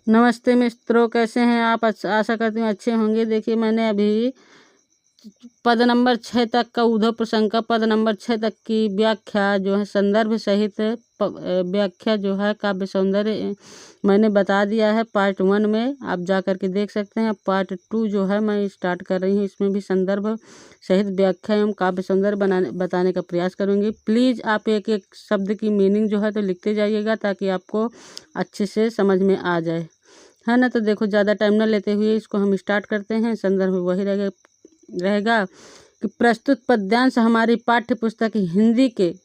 नमस्ते मित्रों, कैसे हैं आप? आशा करती हूँ अच्छे होंगे। देखिए, मैंने अभी पद नंबर 6 तक का उद्धव प्रसंग का पद नंबर 6 तक की व्याख्या जो है संदर्भ सहित व्याख्या जो है काव्य सौंदर्य मैंने बता दिया है पार्ट 1 में। आप जा कर के देख सकते हैं। पार्ट 2 जो है मैं स्टार्ट कर रही हूँ, इसमें भी संदर्भ सहित व्याख्या एवं काव्य सौंदर्य बताने का प्रयास करूँगी। प्लीज़ आप एक एक शब्द की मीनिंग जो है तो लिखते जाइएगा ताकि आपको अच्छे से समझ में आ जाए, है ना। तो देखो, ज़्यादा टाइम न लेते हुए इसको हम स्टार्ट करते हैं। संदर्भ वही रहेगा कि प्रस्तुत पद्यांश हमारी पाठ्य पुस्तक हिंदी के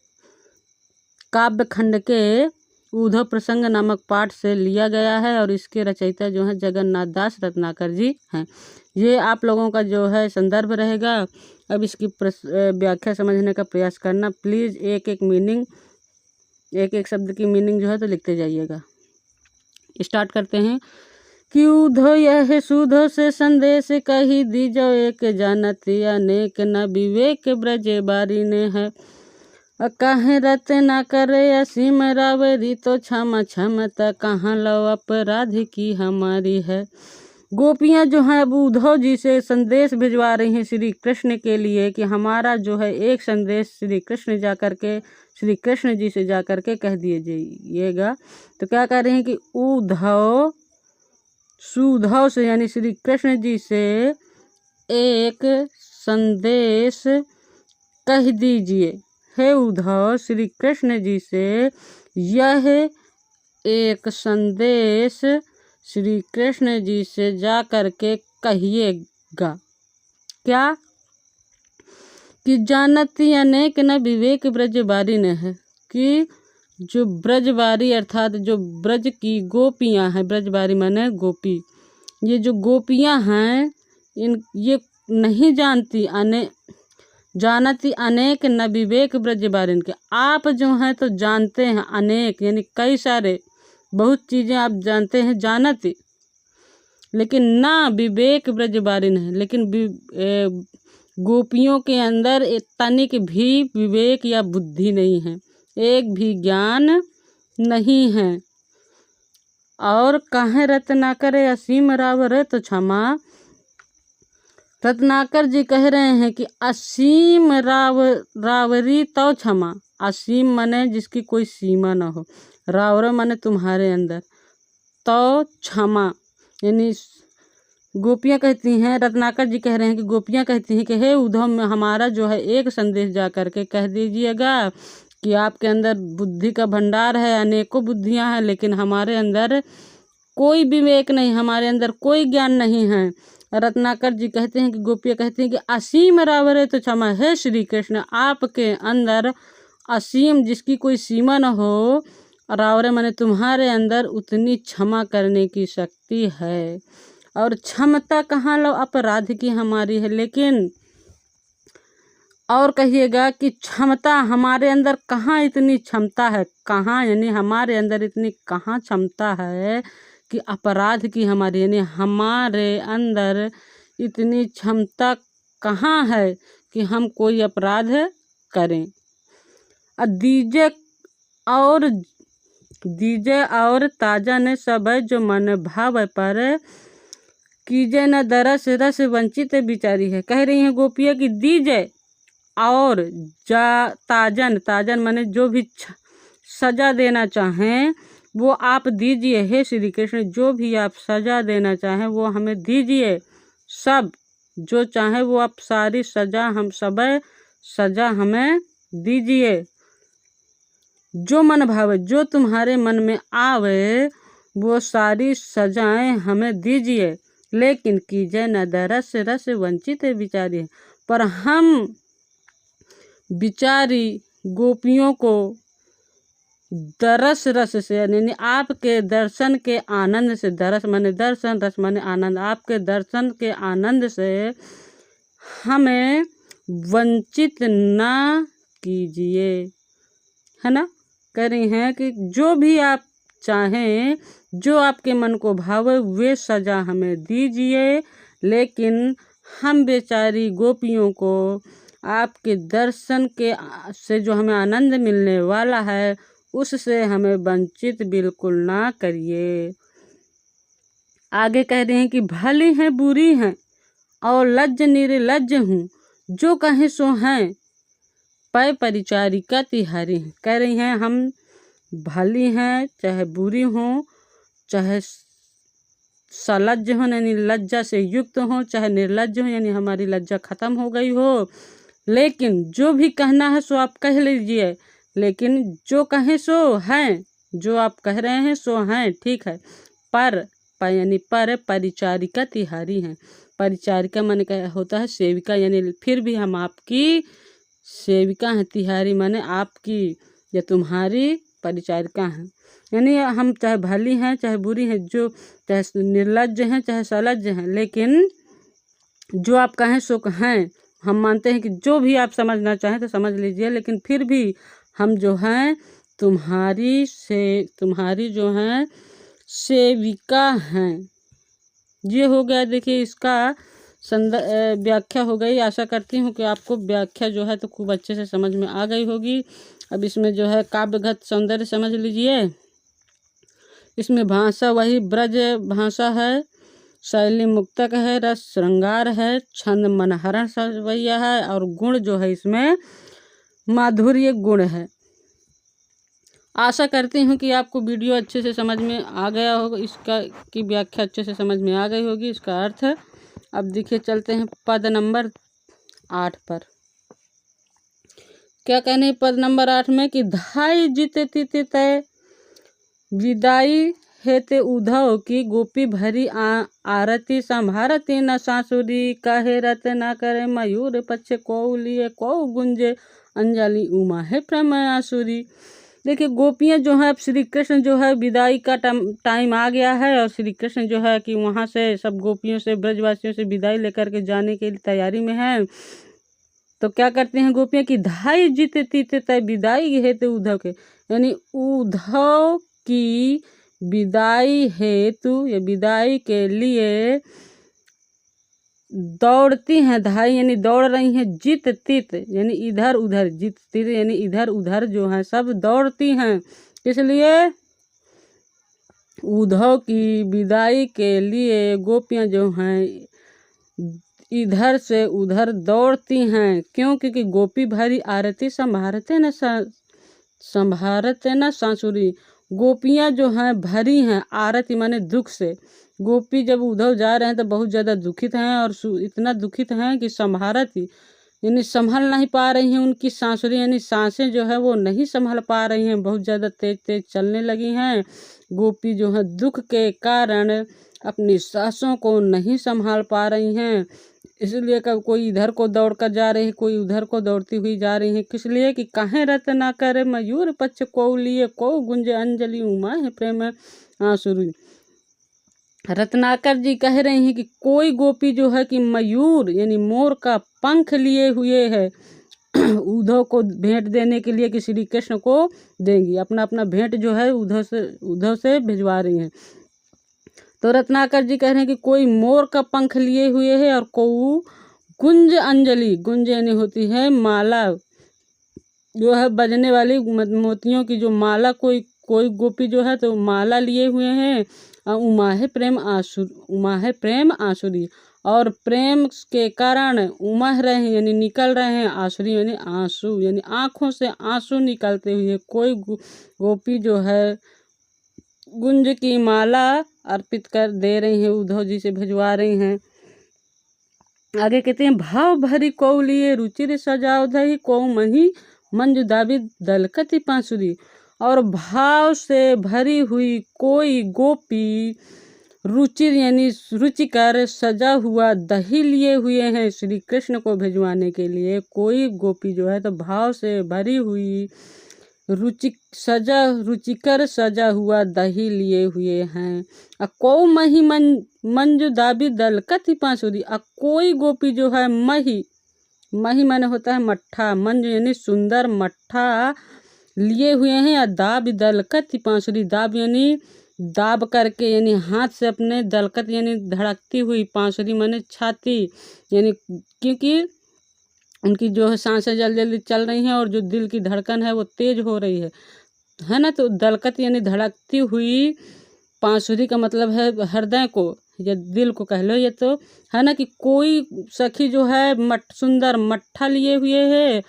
काव्य खंड के उद्धव प्रसंग नामक पाठ से लिया गया है और इसके रचयिता जो हैं जगन्नाथ दास रत्नाकर जी हैं। ये आप लोगों का जो है संदर्भ रहेगा। अब इसकी व्याख्या समझने का प्रयास करना। प्लीज़ एक एक शब्द की मीनिंग जो है तो लिखते जाइएगा। स्टार्ट करते हैं कि उधो यह सुधो से संदेश कही दीजो एक जानती अनेक न विवेक ब्रज बारी ने है कहे रत न करे असीम रावरी तो क्षमा क्षमता कहाँ लो अपराध की हमारी है। गोपियाँ जो हैं अब उद्धव जी से संदेश भिजवा रही हैं श्री कृष्ण के लिए कि हमारा जो है एक संदेश श्री कृष्ण जी से जा कर के कह दीजिएगा। तो क्या कह रहे हैं कि उद्धव सुधव से यानी श्री कृष्ण जी से एक संदेश कह दीजिए। हे उद्धव, श्री कृष्ण जी से यह एक संदेश श्री कृष्ण जी से जा कर के कहिएगा। क्या कि जानती अनेक न विवेक ब्रजबारी ने है कि जो ब्रजबारी अर्थात जो ब्रज की गोपियाँ हैं, ब्रजबारी माने गोपी, ये जो गोपियाँ हैं ये नहीं जानती अनेक न विवेक ब्रजबारी के। आप जो हैं तो जानते हैं अनेक यानी कई सारे बहुत चीज़ें आप जानते हैं जानती, लेकिन ना विवेक ब्रजबारी है। लेकिन गोपियों के अंदर तनिक भी विवेक या बुद्धि नहीं है, एक भी ज्ञान नहीं है। और कहें रत्नाकर असीम रावर तो क्षमा। रत्नाकर जी कह रहे हैं कि असीम रावरी तो क्षमा। असीम माने जिसकी कोई सीमा न हो, रावर माने तुम्हारे अंदर, तो क्षमा यानी गोपियाँ कहती हैं, रत्नाकर जी कह रहे हैं कि गोपियाँ कहती हैं कि हे उद्धव में हमारा जो है एक संदेश जा कर के कह दीजिएगा कि आपके अंदर बुद्धि का भंडार है, अनेकों बुद्धियाँ हैं, लेकिन हमारे अंदर कोई विवेक नहीं, हमारे अंदर कोई ज्ञान नहीं है। रत्नाकर जी कहते हैं कि गोपियाँ कहती हैं कि असीम रावरे तो क्षमा। है श्री कृष्ण, आपके अंदर असीम जिसकी कोई सीमा न हो, रावरे माने तुम्हारे अंदर उतनी क्षमा करने की शक्ति है। और क्षमता कहाँ लो अपराध की हमारी है। लेकिन और कहिएगा कि क्षमता हमारे अंदर कहाँ इतनी क्षमता है, कहाँ यानी हमारे अंदर इतनी कहाँ क्षमता है कि अपराध की हमारी यानी हमारे अंदर इतनी क्षमता कहाँ है कि हम कोई अपराध करें। दीजे और ताजा ने सब जो मन भाव पर कीजे न दरस रस वंचित बिचारी है। कह रही हैं गोपियाँ कि दीजे और ताजन माने जो भी सजा देना चाहें वो आप दीजिए। हे श्री कृष्ण, जो भी आप सजा देना चाहें वो हमें दीजिए। सब जो चाहे वो आप सारी सजा हमें दीजिए। जो मन भावे, जो तुम्हारे मन में आवे वो सारी सजाएं हमें दीजिए। लेकिन कीजिए न दरस रस वंचित बिचारी। पर हम बिचारी गोपियों को दरस रस से यानी आपके दर्शन के आनंद से, दरस माने दर्शन, रस माने आनंद, आपके दर्शन के आनंद से हमें वंचित ना कीजिए, है ना। कह रही हैं कि जो भी आप चाहें, जो आपके मन को भावे वे सजा हमें दीजिए। लेकिन हम बेचारी गोपियों को आपके दर्शन के से जो हमें आनंद मिलने वाला है उससे हमें वंचित बिल्कुल ना करिए। आगे कह रहे हैं कि भली हैं बुरी हैं और लज्ज निर्लज्ज हूँ, जो कहें सो हैं पै परिचारिका तिहारी हैं। कह रही हैं हम भली हैं चाहे बुरी हों, चाहे सलज्ज हो यानी लज्जा से युक्त हो, चाहे निर्लज्ज हो यानी हमारी लज्जा खत्म हो गई हो, लेकिन जो भी कहना है सो आप कह लीजिए, लेकिन जो कहें सो हैं, जो आप कह रहे हैं सो हैं, ठीक है। पर यानी पर परिचारिका तिहारी हैं। परिचारिका माने क्या होता है? सेविका, यानी फिर भी हम आपकी सेविका हैं। तिहारी माने आपकी या तुम्हारी परिचारिका हैं। यानी हम चाहे भली हैं चाहे बुरी हैं, जो चाहे निर्लज्ज हैं चाहे सलज्ज हैं, लेकिन जो आप कहें सो हैं। हम मानते हैं कि जो भी आप समझना चाहें तो समझ लीजिए, लेकिन फिर भी हम जो हैं तुम्हारी जो हैं सेविका हैं। ये हो गया। देखिए इसका व्याख्या हो गई। आशा करती हूँ कि आपको व्याख्या जो है तो खूब अच्छे से समझ में आ गई होगी। अब इसमें जो है काव्यगत सौंदर्य समझ लीजिए। इसमें भाषा वही ब्रज भाषा है, शैली मुक्तक है, रस श्रृंगार है, छंद मनहरण सवैया है, और गुण जो है इसमें माधुर्य गुण है। आशा करती हूँ कि आपको वीडियो अच्छे से समझ में आ गया होगा, इसका की व्याख्या अच्छे से समझ में आ गई होगी, इसका अर्थ। अब देखिए चलते हैं पद नंबर 8 पर। क्या कहने हैं पद नंबर 8 में कि धाई जित तित तय विदाई हेते उधव की गोपी भरी आरती संभारती न सासुरी, कहे रत न करे मयूर पक्षे को लिए को गुंजे अंजलि उमा है प्रेमयासुरी। देखिए गोपियाँ जो है, अब श्री कृष्ण जो है विदाई का टाइम आ गया है, और श्री कृष्ण जो है कि वहाँ से सब गोपियों से ब्रजवासियों से विदाई लेकर के जाने के लिए तैयारी में है। तो क्या करते हैं गोपियाँ की धाई जित तित तय विदाई हेतु उद्धव के, यानी उद्धव की विदाई हेतु या विदाई के लिए दौड़ती हैं। धाई यानी दौड़ रही हैं, जित तित यानी इधर उधर, जित तित यानी इधर उधर जो है सब दौड़ती हैं। इसलिए उद्धव की विदाई के लिए गोपियाँ जो हैं इधर से उधर दौड़ती हैं। क्यों? क्योंकि गोपी भरी आरती संभारते न सांसुरी। गोपियाँ जो हैं भरी हैं, आरती माने दुख से। गोपी जब उद्धव जा रहे हैं तो बहुत ज़्यादा दुखित हैं, और इतना दुखित हैं कि संभारती यानी संभल नहीं पा रही हैं। उनकी सांसुरी यानी सांसें जो है वो नहीं संभल पा रही हैं, बहुत ज़्यादा तेज तेज चलने लगी हैं। गोपी जो है दुख के कारण अपनी सांसों को नहीं संभाल पा रही हैं। इसलिए कब कोई इधर को दौड़ कर जा रही है, कोई उधर को दौड़ती हुई जा रही है। किस लिए? कि कहें रत ना करे मयूर पक्ष को लिए को गुंजे अंजलि उमा है प्रेम आसुरी। रत्नाकर जी कह रही हैं कि कोई गोपी जो है कि मयूर यानी मोर का पंख लिए हुए है उद्धव को भेंट देने के लिए, कि श्री कृष्ण को देंगी। अपना अपना भेंट जो है उद्धव से भिजवा रही हैं। तो रत्नाकर जी कह रहे हैं कि कोई मोर का पंख लिए हुए है, और को गुंज अंजलि, गुंज यानी होती है माला जो है बजने वाली मोतियों की जो माला, कोई गोपी जो है तो माला लिए हुए हैं। उमा है प्रेम आसुरी, और प्रेम के कारण उमह रहे हैं यानी निकल रहे हैं, आसुरी यानी आंसू, यानी आँखों से आंसू निकलते हुए कोई गोपी जो है गुंज की माला अर्पित कर दे रही हैं, उद्धव जी से भिजवा रही हैं। आगे कहते हैं भाव भरी को लिए रुचिर सजाओ धई को मही मंजु दाबी दलकती पांसुरी। और भाव से भरी हुई कोई गोपी रुचिर यानी रुचिकर सजा हुआ दही लिए हुए हैं श्री कृष्ण को भिजवाने के लिए। कोई गोपी जो है तो भाव से भरी हुई रुचिकर सजा हुआ दही लिए हुए हैं। को मही मंजू दाबी दलकती पांसुरी। कोई गोपी जो है मही माने होता है मट्ठा, मंजू यानी सुंदर मट्ठा लिए हुए हैं, या दाब दलकती पांसुरी, दाब यानी दाब करके यानी हाथ से अपने, दलकत यानी धड़कती हुई, पांसुरी माने छाती, यानी क्योंकि उनकी जो है सांसें जल्दी जल्दी चल रही हैं और जो दिल की धड़कन है वो तेज हो रही है ना। तो दलकत यानी धड़कती हुई बांसुरी का मतलब है हृदय को या दिल को कह लो। ये तो है ना कि कोई सखी जो है सुंदर मट्ठा लिए हुए है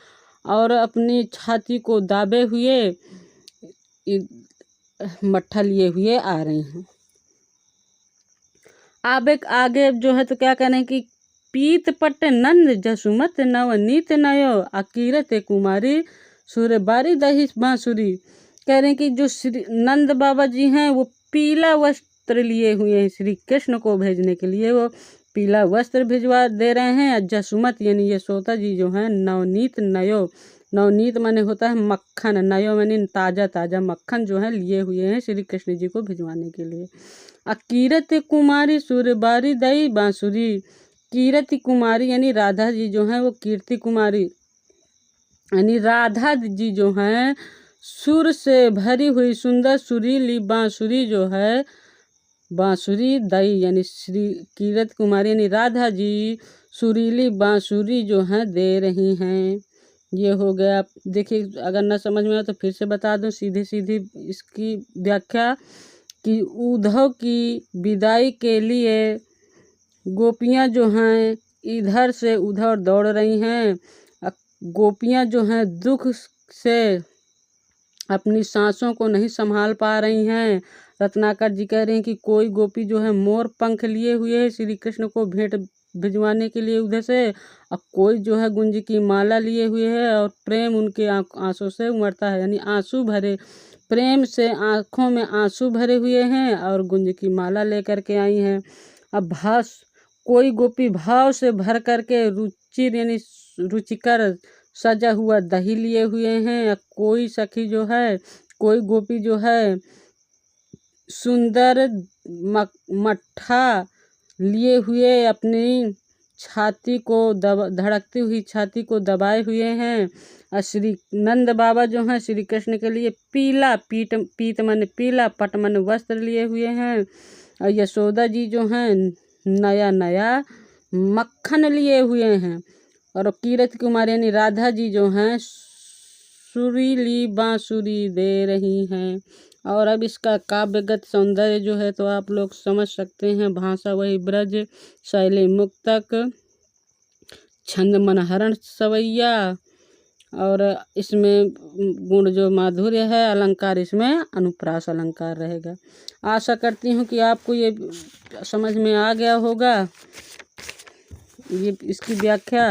और अपनी छाती को दाबे हुए मट्ठा लिए हुए आ रही हैं। आगे जो है तो क्या कहना है कि पीत पट नंद जसुमत नवनीत नयो अकीरत कुमारी सुरबारी दही बांसुरी। कह रहे हैं कि जो श्री नंद बाबा जी हैं वो पीला वस्त्र लिए हुए हैं, श्री कृष्ण को भेजने के लिए वो पीला वस्त्र भिजवा दे रहे हैं। जसुमत यानी यशोदा जी जो हैं नवनीत नयो, नवनीत माने होता है मक्खन, नयो माने ताज़ा ताज़ा मक्खन जो है लिए हुए हैं श्री कृष्ण जी को भिजवाने के लिए। अकीरत कुमारी सुरबारी दई बांसुरी। कीरति कुमारी यानी राधा जी जो हैं वो कीर्ति कुमारी यानी राधा जी जो हैं सुर से भरी हुई सुंदर सुरीली बांसुरी जो है बांसुरी दई यानी श्री कीरत कुमारी यानी राधा जी सुरीली बांसुरी जो हैं दे रही हैं। ये हो गया। देखिए अगर न समझ में आए तो फिर से बता दूं सीधी सीधी इसकी व्याख्या कि उद्धव की विदाई के लिए गोपियाँ जो हैं इधर से उधर दौड़ रही हैं। गोपियाँ जो हैं दुख से अपनी सांसों को नहीं संभाल पा रही हैं। रत्नाकर जी कह रहे हैं कि कोई गोपी जो है मोर पंख लिए हुए है श्री कृष्ण को भेंट भिजवाने के लिए उधर से, और कोई जो है गुंज की माला लिए हुए है और प्रेम उनके आंसू से उमड़ता है, यानी आंसू भरे प्रेम से आँखों में आंसू भरे हुए हैं और गुंज की माला लेकर के आई हैं। अब कोई गोपी भाव से भर करके रुचिर यानी रुचिकर सजा हुआ दही लिए हुए हैं। कोई सखी जो है कोई गोपी जो है सुंदर मट्ठा लिए हुए अपनी छाती को धड़कती हुई छाती को दबाए हुए हैं। और श्री नंद बाबा जो हैं श्री कृष्ण के लिए पीला पीत मन पीला पट मन वस्त्र लिए हुए हैं। और यशोदा जी जो हैं नया नया मक्खन लिए हुए हैं। और कीरत कुमारी यानी राधा जी जो हैं सुरीली बांसुरी दे रही हैं। और अब इसका काव्यगत सौंदर्य जो है तो आप लोग समझ सकते हैं। भाषा वही ब्रज, शैली मुक्तक, छंद मनहरण सवैया, और इसमें गुण जो माधुर्य है, अलंकार इसमें अनुप्रास अलंकार रहेगा। आशा करती हूँ कि आपको ये समझ में आ गया होगा ये इसकी व्याख्या।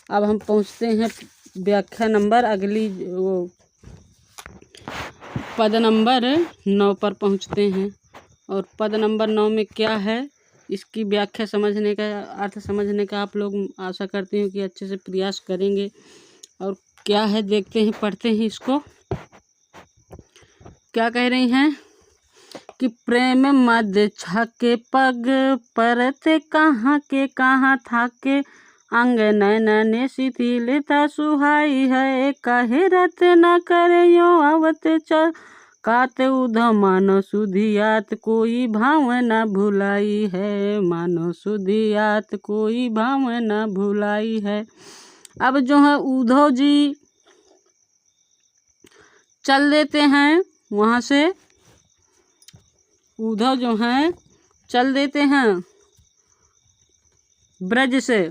अब हम पहुँचते हैं व्याख्या नंबर अगली वो पद नंबर 9 पर पहुँचते हैं। और पद नंबर 9 में क्या है इसकी व्याख्या समझने का, अर्थ समझने का आप लोग आशा करती हूँ कि अच्छे से प्रयास करेंगे। और क्या है देखते हैं, पढ़ते हैं इसको। क्या कह रही हैं कि प्रेम मद छके पग परते कहाँ के कहाँ थाके अंग नैन शिथिलता सुहाई है कहे रत न करे यो अवत चल कात उध मानो सुधियात कोई भाव न भुलाई है मानो सुधियात कोई भाव न भुलाई है। अब जो है उद्धव जी चल देते हैं वहाँ से, उद्धव जो हैं चल देते हैं ब्रज से।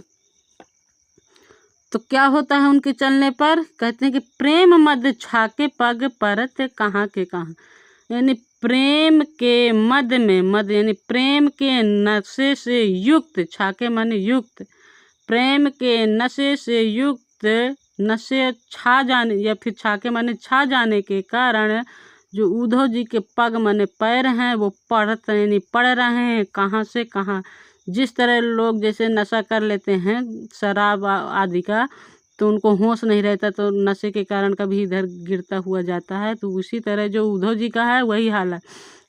तो क्या होता है उनके चलने पर, कहते हैं कि प्रेम मद छाके पग परत कहाँ के कहाँ, यानी प्रेम के मद में, मद यानी प्रेम के नशे से युक्त, छाके माने युक्त, प्रेम के नशे से युक्त, नशे छा जाने या फिर छाके माने छा जाने के कारण जो उद्धव जी के पग माने पैर हैं वो पढ़ते यानी पढ़ रहे हैं कहाँ से कहाँ। जिस तरह लोग जैसे नशा कर लेते हैं शराब आदि का, तो उनको होश नहीं रहता तो नशे के कारण कभी इधर गिरता हुआ जाता है। तो उसी तरह जो उद्धव जी का है वही हाल है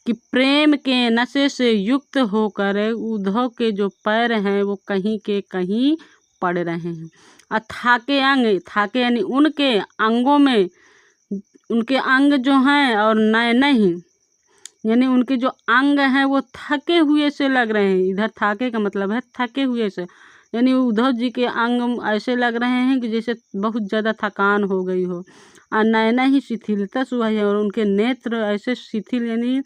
कि प्रेम के नशे से युक्त होकर उद्धव के जो पैर हैं वो कहीं के कहीं पड़ रहे हैं। और थाके अंग, थाके यानी उनके अंगों में, उनके अंग जो हैं और नए नहीं यानी उनके जो अंग हैं वो थके हुए से लग रहे हैं। इधर थाके का मतलब है थके हुए से, यानी उद्धव जी के अंग ऐसे लग रहे हैं कि जैसे बहुत ज़्यादा थकान हो गई हो। और नैना ही शिथिलता सुहाई है, और उनके नेत्र ऐसे शिथिल यानी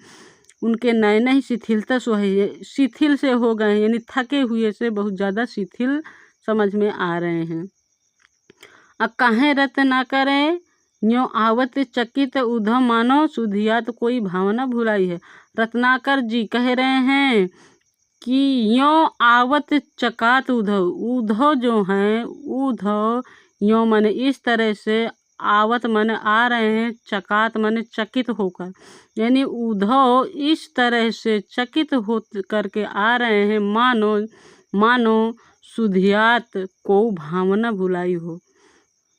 उनके नयन ही शिथिलता सो है, शिथिल से हो गए हैं, यानी थके हुए से बहुत ज़्यादा शिथिल समझ में आ रहे हैं। काहे रत ना करे न्यो आवत चकित उधव मानो सुधियात कोई भावना भुलाई है। रत्नाकर जी कह रहे हैं कि यो आवत चकात उधव, उधव जो हैं, उधव यो माने इस तरह से, आवत माने आ रहे हैं, चकात माने चकित होकर, यानी उधव इस तरह से चकित हो करके आ रहे हैं मानो मानो सुधियात को भावना भुलाई हो,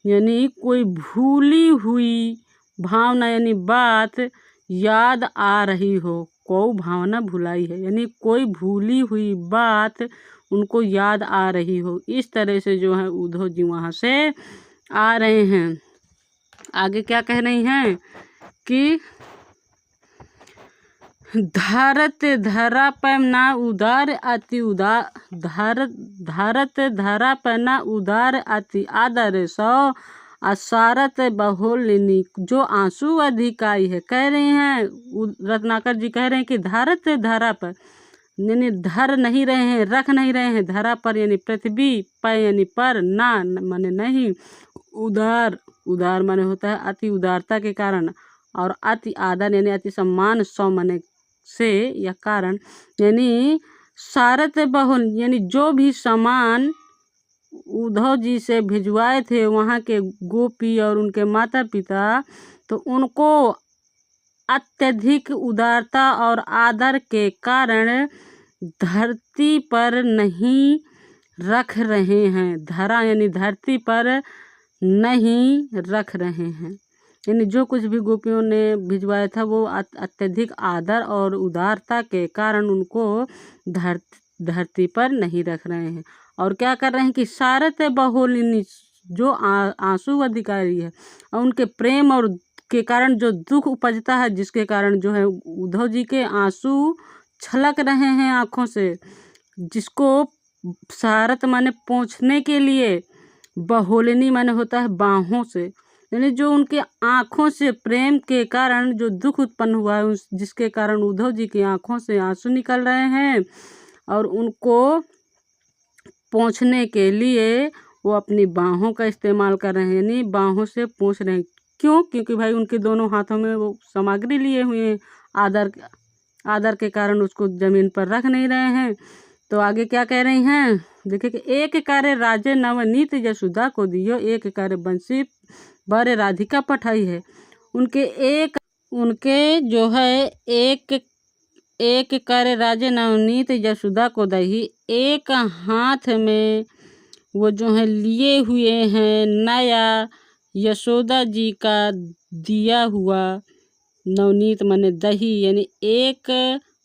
यानी कोई भूली हुई भावना यानी बात याद आ रही हो। को भावना भुलाई है यानी कोई भूली हुई बात उनको याद आ रही हो, इस तरह से जो है उद्धव जी वहाँ से आ रहे हैं। आगे क्या कह रही हैं कि धारत धरा पर ना उदार अति उदार, धारत धरा पर ना उदार अति आदर सौ असारत बहुलिनी, जो आंसू अधिकाई है। कह रहे हैं रत्नाकर जी कह रहे हैं कि धारत धरा पर यानी धर नहीं रहे हैं, रख नहीं रहे हैं, धरा पर यानी पृथ्वी पर यानी पर, ना माने नहीं, उदार उदार माने होता है अति उदारता के कारण, और अति आदर यानी अति सम्मान, सौ माने से या कारण, यानी सारत बहुल यानी जो भी सामान उद्धव जी से भिजवाए थे वहाँ के गोपी और उनके माता पिता, तो उनको अत्यधिक उदारता और आदर के कारण धरती पर नहीं रख रहे हैं। धरा यानी धरती पर नहीं रख रहे हैं, यानी जो कुछ भी गोपियों ने भिजवाया था वो अत्यधिक आदर और उदारता के कारण उनको धरती पर नहीं रख रहे हैं। और क्या कर रहे हैं कि सारत बहुलिनी, जो आंसू अधिकारी है और उनके प्रेम और के कारण जो दुख उपजता है, जिसके कारण जो है उद्धव जी के आंसू छलक रहे हैं आँखों से, जिसको सारत माने पहुँचने के लिए, बहुलिनी माने होता है बाहों से, यानी जो उनके आँखों से प्रेम के कारण जो दुख उत्पन्न हुआ है, जिसके कारण उद्धव जी की आँखों से आंसू निकल रहे हैं, और उनको पहुँचने के लिए वो अपनी बाहों का इस्तेमाल कर रहे हैं, यानी बाहों से पहुँच रहे हैं। क्यों? क्योंकि भाई उनके दोनों हाथों में वो सामग्री लिए हुए हैं, आदर के कारण उसको ज़मीन पर रख नहीं रहे हैं। तो आगे क्या कह रही हैं, देखिए कि एक कार्य राजे नवनीत यशोदा को दियो, एक कार्य बंसी बारे राधिका पठाई है। उनके जो है एक कार्य राजे नवनीत यशोदा को दही, एक हाथ में वो जो है लिए हुए हैं नया यशोदा जी का दिया हुआ नवनीत माने दही, यानी एक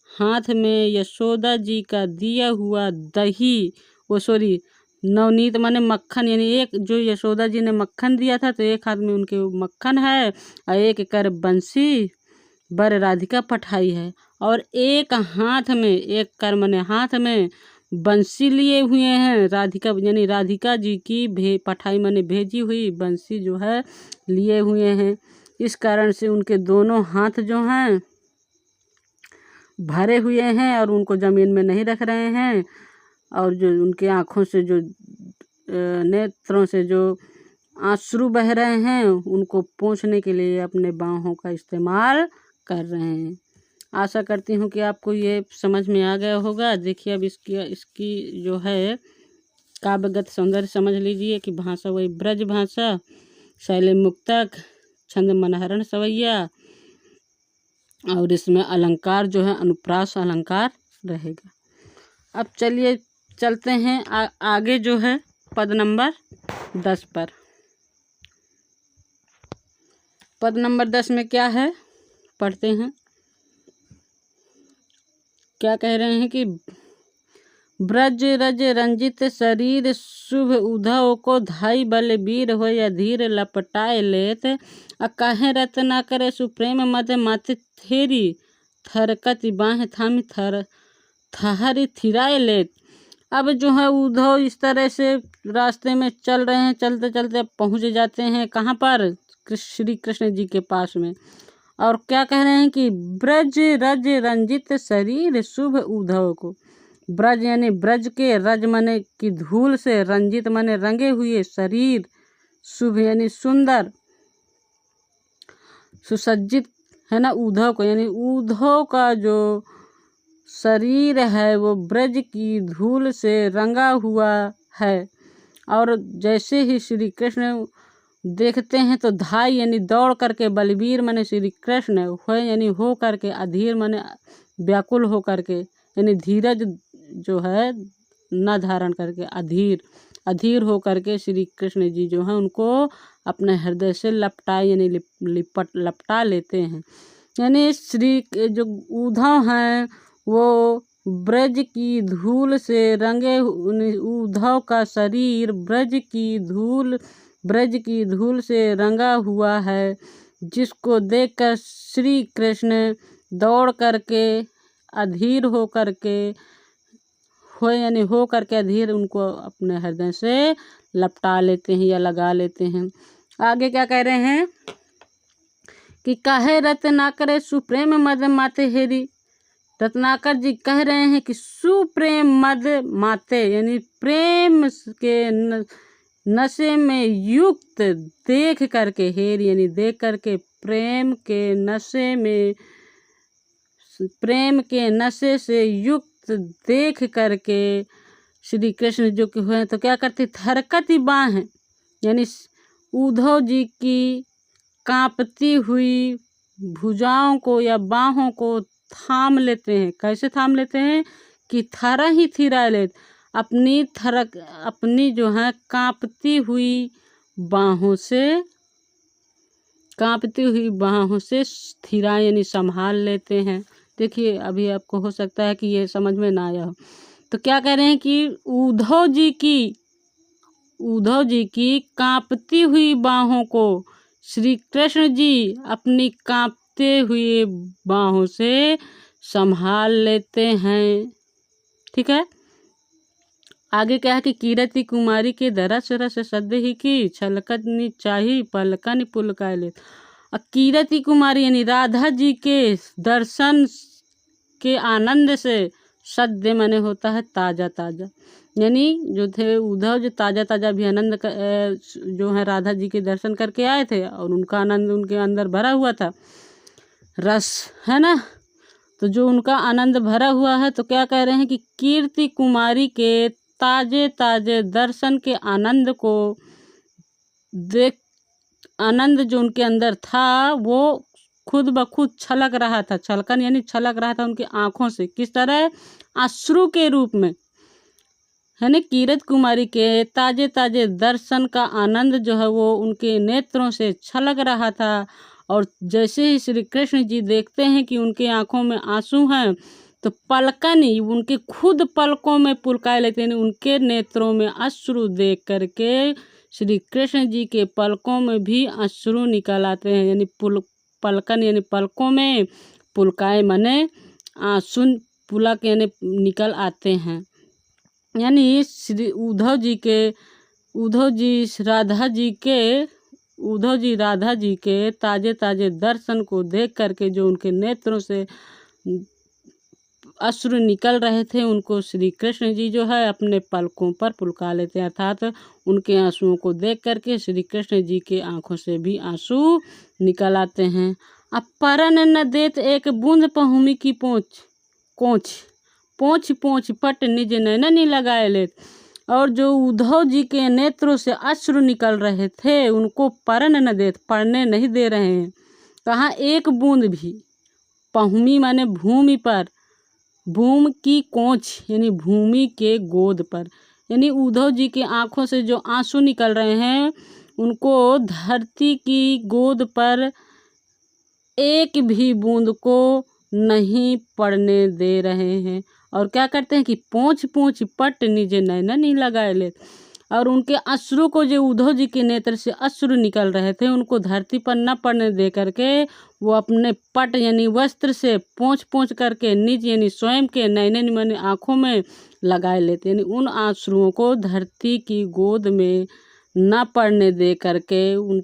हाथ में यशोदा जी का दिया हुआ दही, वो सॉरी नवनीत माने मक्खन, यानी एक जो यशोदा जी ने मक्खन दिया था तो एक हाथ में उनके मक्खन है, और एक कर बंसी बर राधिका पठाई है, और एक हाथ में, एक कर माने हाथ में बंसी लिए हुए हैं राधिका, यानी राधिका जी की पठाई माने भेजी हुई बंसी जो है लिए हुए हैं। इस कारण से उनके दोनों हाथ जो हैं भरे हुए हैं और उनको ज़मीन में नहीं रख रहे हैं, और जो उनके आँखों से जो नेत्रों से जो आंसू बह रहे हैं उनको पोंछने के लिए अपने बाहों का इस्तेमाल कर रहे हैं। आशा करती हूँ कि आपको ये समझ में आ गया होगा। देखिए अब इसकी जो है काव्यगत सौंदर्य समझ लीजिए कि भाषा वही ब्रज भाषा, शैली मुक्तक, छंद मनहरण सवैया, और इसमें अलंकार जो है अनुप्रास अलंकार रहेगा। अब चलिए चलते हैं आगे जो है पद नंबर 10 पर। पद नंबर 10 में क्या है पढ़ते हैं। क्या कह रहे हैं कि ब्रज रज रंजित शरीर शुभ उधव को धाई बल वीर हो या धीर लपटाए लेत, कहे रत ना करे सुप्रेम मद माथे थेरी थरकति बाह थामी थहरी थिराए लेत। अब जो है उद्धव इस तरह से रास्ते में चल रहे हैं, चलते चलते पहुँच जाते हैं कहाँ पर, श्री कृष्ण जी के पास में, और क्या कह रहे हैं कि ब्रज रज रंजित शरीर शुभ उद्धव को। ब्रज यानी ब्रज के, रज माने कि धूल से, रंजित माने रंगे हुए शरीर, शुभ यानी सुंदर सुसज्जित है ना उद्धव को, यानी उद्धव का जो शरीर है वो ब्रज की धूल से रंगा हुआ है। और जैसे ही श्री कृष्ण देखते हैं तो धाई यानी दौड़ करके, बलवीर माने श्री कृष्ण, हो यानी हो करके, अधीर माने व्याकुल हो करके, यानी धीरज जो है न धारण करके, अधीर हो करके श्री कृष्ण जी जो हैं उनको अपने हृदय से लपटाए यानी लपटा लेते हैं। यानी श्री जो उद्धव हैं वो ब्रज की धूल से रंगे, उद्धव का शरीर ब्रज की धूल से रंगा हुआ है, जिसको देखकर श्री कृष्ण दौड़ करके, अधीर हो करके, यानी हो करके अधीर उनको अपने हृदय से लपटा लेते हैं या लगा लेते हैं। आगे क्या कह रहे हैं कि कहे रत्नाकर सुप्रेम मद माते हेरी। रत्नाकर जी कह रहे हैं कि सुप्रेम मद माते यानी प्रेम के नशे में युक्त देख करके, हेरी यानी देख करके, प्रेम के नशे से युक्त देख करके श्री कृष्ण जो कि हुए तो क्या करते, थरकती बाहें यानी उद्धव जी की कांपती हुई भुजाओं को या बाहों को थाम लेते हैं। कैसे थाम लेते हैं कि थरा ही थिरा लेते, अपनी जो है कांपती हुई बाहों से थिरा यानी संभाल लेते हैं। देखिए अभी आपको हो सकता है कि ये समझ में ना आया हो। तो क्या कह रहे हैं कि उद्धव जी की कांपती हुई बाहों को श्री कृष्ण जी अपनी कांपते हुए बाहों से संभाल लेते हैं। ठीक है। आगे क्या है कि कीरति कुमारी के दरस रस सद्य ही की, छलकत नि चाही पलकन पुलकाय ले। कीरति कुमारी यानी राधा जी के दर्शन के आनंद से, सद्य माने होता है ताजा ताजा, यानी जो थे उद्धव जो ताजा ताजा भी आनंद जो है राधा जी के दर्शन करके आए थे और उनका आनंद उनके अंदर भरा हुआ था, रस है ना, तो जो उनका आनंद भरा हुआ है। तो क्या कह रहे हैं कि कीर्ति कुमारी के ताजे ताजे दर्शन के आनंद को देख, आनंद जो उनके अंदर था वो खुद ब खुद छलक रहा था। छलकन यानी छलक रहा था उनकी आंखों से, किस तरह, अश्रु के रूप में है ना। कीरत कुमारी के ताजे ताजे दर्शन का आनंद जो है वो उनके नेत्रों से छलक रहा था। और जैसे ही श्री कृष्ण जी देखते हैं कि उनके आंखों में आंसू हैं तो पलकन ही उनके खुद पलकों में पुलकाए लेते हैं। उनके नेत्रों में अश्रु देख करके श्री कृष्ण जी के पलकों में भी अश्रु निकल आते हैं, यानी पलकन यानी पलकों में, पुलकाए माने आंसू, पुलक यानी निकल आते हैं। यानी श्री उद्धव जी राधा जी के ताजे ताजे दर्शन को देख करके जो उनके नेत्रों से अश्रु निकल रहे थे, उनको श्री कृष्ण जी जो है अपने पलकों पर पुलका लेते हैं, अर्थात उनके आंसुओं को देख करके श्री कृष्ण जी के आंखों से भी आंसू निकल आते हैं। अब परन न देत एक बूंद पहुमी की पोंछ पट निज नैननी लगाए लेत। और जो उद्धव जी के नेत्रों से अश्रु निकल रहे थे उनको परन न देत, पड़ने नहीं दे रहे हैं, कहाँ एक बूंद भी। पहुमी माने भूमि पर, भूमि की कोंछ यानी भूमि के गोद पर, यानी उद्धव जी की आंखों से जो आंसू निकल रहे हैं उनको धरती की गोद पर एक भी बूंद को नहीं पड़ने दे रहे हैं। और क्या करते हैं कि पोंछ पट निज नैननी लगाए ले। और उनके अश्रु को, जो उद्धव जी के नेत्र से अश्रु निकल रहे थे उनको धरती पर न पड़ने दे करके वो अपने पट यानी वस्त्र से पोंछ करके निज यानी स्वयं के, नैननी माने आँखों में लगाए लेते, यानी उन अश्रुओं को धरती की गोद में न पड़ने दे करके उन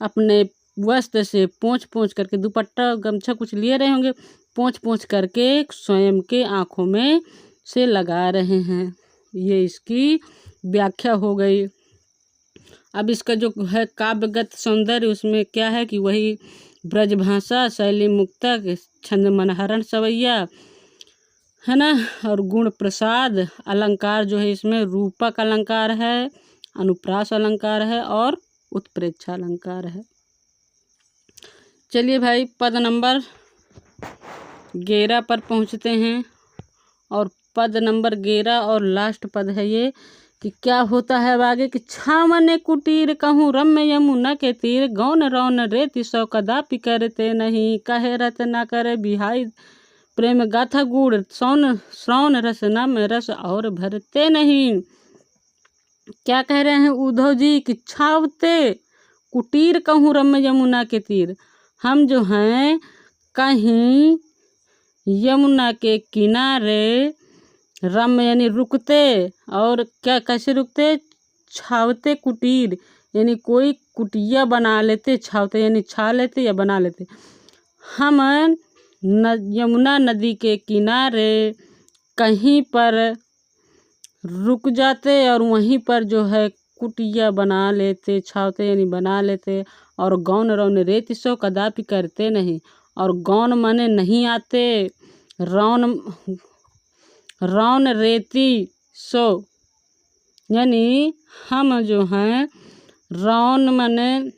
अपने वस्त्र से पोंछ पोंछ करके, दुपट्टा गमछा कुछ लिए रहे होंगे, पोंछ पोंछ करके स्वयं के आँखों में से लगा रहे हैं। ये इसकी व्याख्या हो गई। अब इसका जो है काव्यगत सौंदर्य, उसमें क्या है कि वही ब्रजभाषा, शैली मुक्तक, छंद मनहरण सवैया, है ना, और गुण प्रसाद। अलंकार जो है इसमें रूपक अलंकार है, अनुप्रास अलंकार है और उत्प्रेक्षा अलंकार है। चलिए भाई पद नंबर 11 पर पहुंचते हैं। और पद नंबर 11 और लास्ट पद है ये कि क्या होता है अब आगे कि छावने कुटीर कहूँ रम्य यमुना के तीर, गौन रौन रेति सौ कदापि करते नहीं, कहे रत न करे बिहाई प्रेम गाथा गुड़, सौन श्रवण रस नम रस और भरते नहीं। क्या कह रहे हैं उद्धव जी कि छावते कुटीर कहूँ रम्य यमुना के तीर, हम जो हैं कहीं यमुना के किनारे, रम्य यानी रुकते, और क्या कैसे रुकते, छावते कुटीर यानी कोई कुटिया बना लेते, छावते यानी छा लेते या बना लेते। हम यमुना नदी के किनारे कहीं पर रुक जाते और वहीं पर जो है कुटिया बना लेते, छावते यानी बना लेते। और गौन रौन रेति सो कदापि करते नहीं, और गौन माने नहीं आते, रौन रौन रेति सो यानी हम जो हैं, रौन माने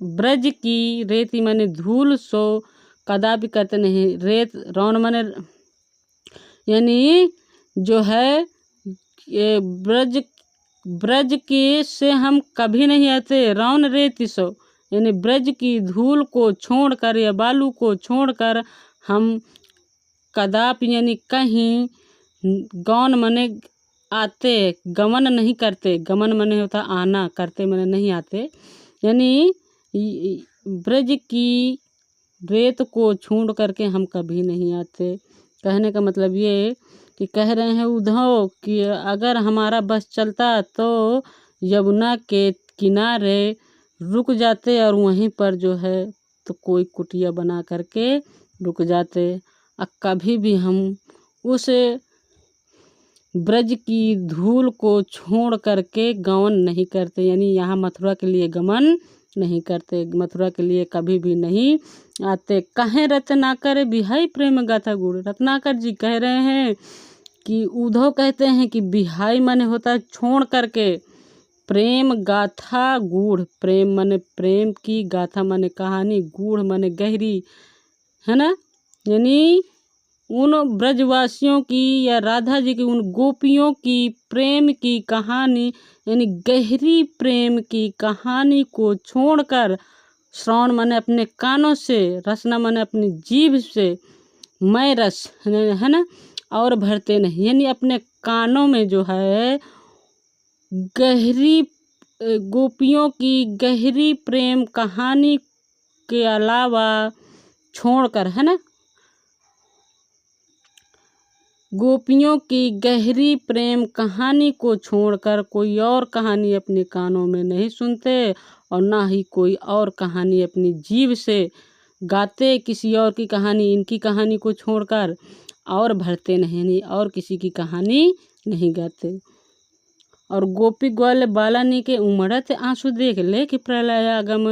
ब्रज की, रेती माने धूल, सो कदापि करते नहीं, रेत रौन माने यानी जो है ये ब्रज के से हम कभी नहीं आते, रौन रेति सो यानी ब्रज की धूल को छोड़कर या बालू को छोड़कर हम कदापि यानी कहीं, गौन मने आते, गमन नहीं करते, गमन मने होता आना, करते मने नहीं आते, यानी ब्रज की रेत को छोड़ करके हम कभी नहीं आते। कहने का मतलब ये कि कह रहे हैं उद्धव कि अगर हमारा बस चलता तो यमुना के किनारे रुक जाते और वहीं पर जो है तो कोई कुटिया बना करके रुक जाते, और कभी भी हम उस ब्रज की धूल को छोड़ करके गमन नहीं करते, यानी यहाँ मथुरा के लिए गमन नहीं करते, मथुरा के लिए कभी भी नहीं आते। कहें रत्नाकर बिहाई प्रेम गाथा गुड़, रत्नाकर जी कह रहे हैं कि उद्धव कहते हैं कि बिहाई माने होता है छोड़ करके, प्रेम गाथा गूढ़, प्रेम माने प्रेम की, गाथा माने कहानी, गूढ़ माने गहरी, है ना, यानी उन ब्रजवासियों की या राधा जी की, उन गोपियों की प्रेम की कहानी, यानी गहरी प्रेम की कहानी को छोड़कर, श्रवण माने अपने कानों से, रसना माने अपनी जीभ से, मैं रस है ना, और भरते नहीं, यानी अपने कानों में जो है गहरी गोपियों की गहरी प्रेम कहानी के अलावा छोड़कर, है ना, गोपियों की गहरी प्रेम कहानी को छोड़कर कोई और कहानी अपने कानों में नहीं सुनते, और ना ही कोई और कहानी अपनी जीभ से गाते, किसी और की कहानी, इनकी कहानी को छोड़कर, और भरते नहीं, और किसी की कहानी नहीं गाते। और गोपी ग्वाल बालानी के उमड़त आंसू देख ले कि प्रलयागम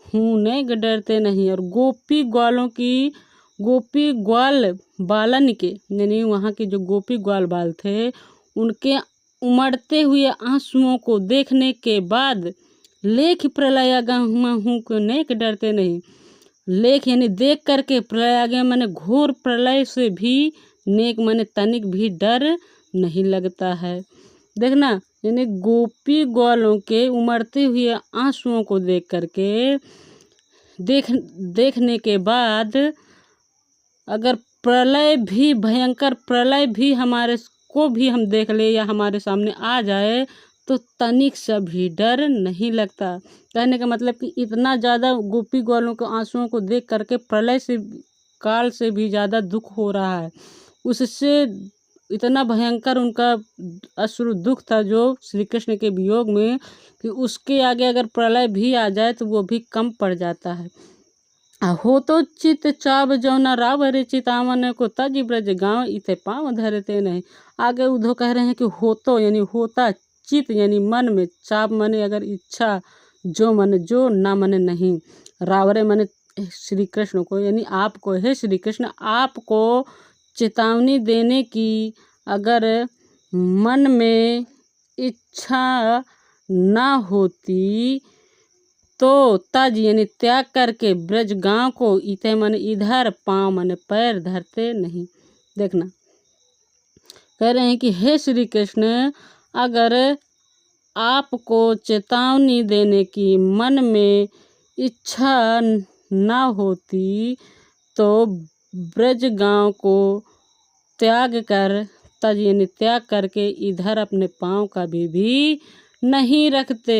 हूँ ने डरते नहीं, और गोपी ग्वालों की, गोपी ग्वाल बालन के यानी वहाँ के जो गोपी ग्वाल बाल थे, उनके उमड़ते हुए आंसुओं को देखने के बाद लेख प्रलयागम हूँ को नेक डरते नहीं, लेख यानी देख करके, प्रलयागम माने घोर प्रलय से भी नेक माने तनिक भी डर नहीं लगता है। देखना, यानी गोपी ग्वालों के उमड़ते हुए आंसुओं को देख करके, देखने के बाद अगर प्रलय भी, भयंकर प्रलय भी हमारे को भी हम देख ले या हमारे सामने आ जाए तो तनिक सा भी डर नहीं लगता। कहने का मतलब कि इतना ज़्यादा गोपी ग्वालों के आंसुओं को देख करके प्रलय से, काल से भी ज़्यादा दुख हो रहा है, उससे इतना भयंकर उनका अश्रु दुख था जो श्री कृष्ण के वियोग में, कि उसके आगे अगर प्रलय भी आ जाए तो वो भी कम पड़ जाता है। हो तो चित चाव जौना रावरे चितावन को तज ब्रज गाँव इते पाँव धरते नहीं। आगे उद्धव कह रहे हैं कि हो तो यानी होता, चित यानी मन में, चाव माने अगर इच्छा, जो मन जो, ना मन नहीं, रावरे माने श्री कृष्ण को, यानी आपको, हे श्री कृष्ण आपको चेतावनी देने की अगर मन में इच्छा ना होती तो तज यानी त्याग करके ब्रज गांव को, इते मन इधर, पाँव मन पैर धरते नहीं। देखना कह रहे हैं कि हे श्री कृष्ण अगर आपको चेतावनी देने की मन में इच्छा ना होती तो ब्रज गांव को त्याग कर, तज यानी त्याग करके इधर अपने पाँव का भी नहीं रखते।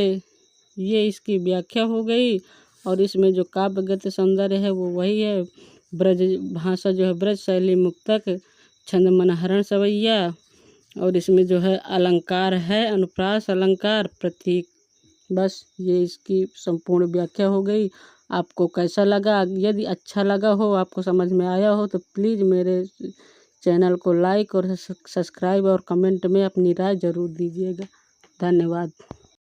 ये इसकी व्याख्या हो गई। और इसमें जो काव्यगत सौंदर्य है वो वही है, ब्रज भाषा जो है ब्रज शैली मुक्तक, छंद मनहरण सवैया, और इसमें जो है अलंकार है, अनुप्रास अलंकार, प्रतीक। बस ये इसकी संपूर्ण व्याख्या हो गई। आपको कैसा लगा? यदि अच्छा लगा हो, आपको समझ में आया हो तो प्लीज़ मेरे चैनल को लाइक और सब्सक्राइब और कमेंट में अपनी राय ज़रूर दीजिएगा। धन्यवाद।